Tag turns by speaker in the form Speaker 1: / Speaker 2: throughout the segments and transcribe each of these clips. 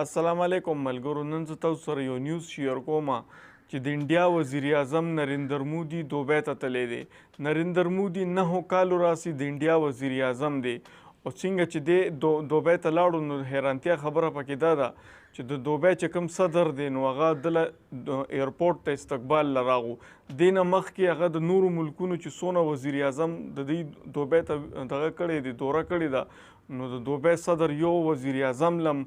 Speaker 1: السلام علیکم ملګرو. نن زه تاسو سره یو نیوز شیر کوم چې د انډیا وزیر اعظم نریندر مودي دوبۍ ته تللی دی. نریندر مودي 9 کالو راسي د انډیا وزیر اعظم دی او څنګه چې دی دوبۍ ته لاړو نو حیرانتیا خبره پکې دا ده چې د دوبۍ چې کوم صدر دی نو هغه دله ایرپورټ ته استقبال له راغو. دې نه مخکې هغه د نورو ملکونو چې څونه وزیر اعظم د دې دوبۍ ته دغه کړی دی دوره کړې ده نو د دوبۍ صدر یو وزیر اعظم لم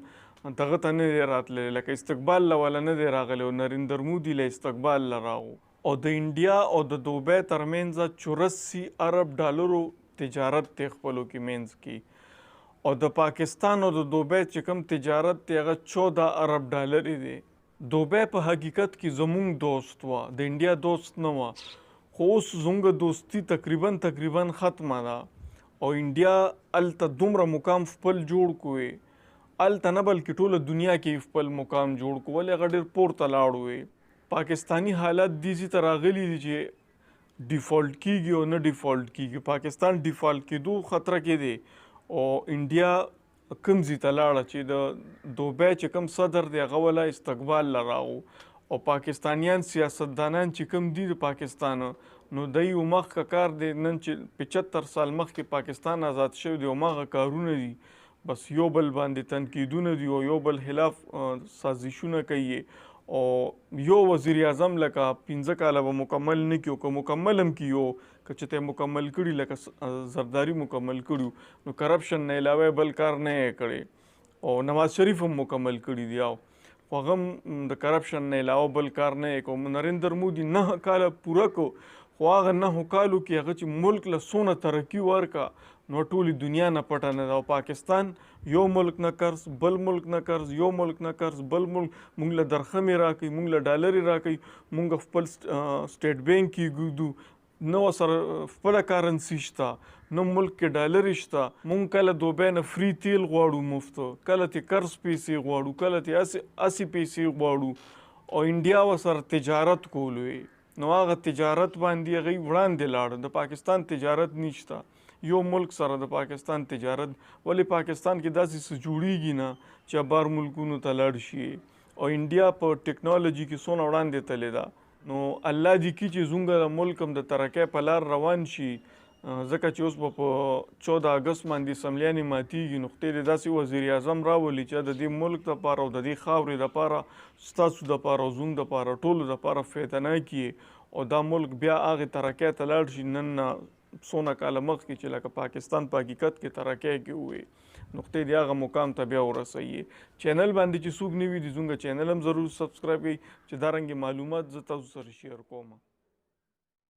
Speaker 1: دغه ته نه دی راتللی، لکه استقبال له والا نه دی راغلی او نریندر مودي له استقبال له راغو. او د انډیا او د دوبۍ ترمنځ 84 ارب ډالرو تجارت دی خپلو کې منځ کې، او د پاکستان او د دوبۍ چې کوم تجارت دی هغه 14 ارب ډالرې دی. دوبۍ په حقیقت کې زمونږ دوست وه، د انډیا دوست نه وه، خو اوس زموږ دوستي تقریبا ختمه ده او انډیا هلته دومره مقام خپل جوړ کوی، هلته نه بلکې ټوله دنیا کې خپل مقام جوړ کو، ولې هغه ډېر پورته لاړ. پاکستانی حالت دې ته راغلی دي چې ډیفالټ کیږي او نه ډیفالټ کیږي. پاکستان ډیفالټ کېدو خطره کې دی او انډیا کوم ځای ته لاړه چې د دوبۍ چې کوم صدر دی هغه ولا استقبال له راغو او پاکستانیان سیاستدانان چې کوم دي د پاکستان نو دی یو مخکې کار دی. نن چې 75 سال مخکې پاکستان آزاد شوی دی او ماغه کارونه دي، بس یو بل باندې تنقیدونه دي او یو بل خلاف سازشونه کوي او یو وزیر اعظم لکه 15 کاله به مکمل نه کیو، که مکمل هم کیو که چې ته مکمل کړي لکه زرداری مکمل کړي نو کرپشن نه علاوه بل کار نه یې کړی او نواز شریف هم مکمل کړي دی خو هغه هم د کرپشن نه علاوه بل کار نه یې کو. نریندر مودي 9 کاله پوره کو خو هغه 9 کالو کې هغه چې ملک له څونه ترقي ورکا نو ټولې دنیا نه پټه نه ده. او پاکستان یو ملک نه قرض بل ملک نه قرض یو ملک نه قرض بل ملک، مونږ له درخمې راکوي، مونږ له ډالرې راکوي، مونږ خپل سټیټ بینک کې ږدو، نه ورسره خپله کارنسي شته، نه ملک کې ډالرې شته. مونږ کله دوبۍ نه فری تیل غواړو مفت، کله ترې قرض پیسې غواړو، کله ترې هسې پیسې غواړو او انډیا ورسره تجارت کولو نو هغه تجارت باندې هغوی وړاندې لاړه. د پاکستان تجارت نشته، یو ملک سره د پاکستان تجارت، ولې پاکستان کې داسې څه جوړیږي نه چې بار ملکونو ته لاړ شي او انډیا په ټیکنالوژي کې څونه وړاندې تللی ده. نو الله دې کړي چې زموږ ملک هم د ترقۍ په لار روان شي، ځکه چې اوس به په 14 اګست باندې اسمبلیانې ماتیږي نو خدای دې داسې وزیر اعظم راولي چې د دې ملک دپاره او د دې خاورې دپاره ستاسو دپاره او زموږ دپاره ټولو دپاره فایدهناک کړي او دا ملک بیا هغې ترقۍ ته لاړ شي. نن څونه کاله مخکې چې لکه پاکستان په حقیقت کې ترقۍ کې وې نو خدای دې هغه مقام ته بیا ورسوي. چینل باندې چې څوک نه وي د زموږ چینل هم ضرور سبسکرایب کړئ چې دا رنګې معلومات زه تاسو سره شیر کوم.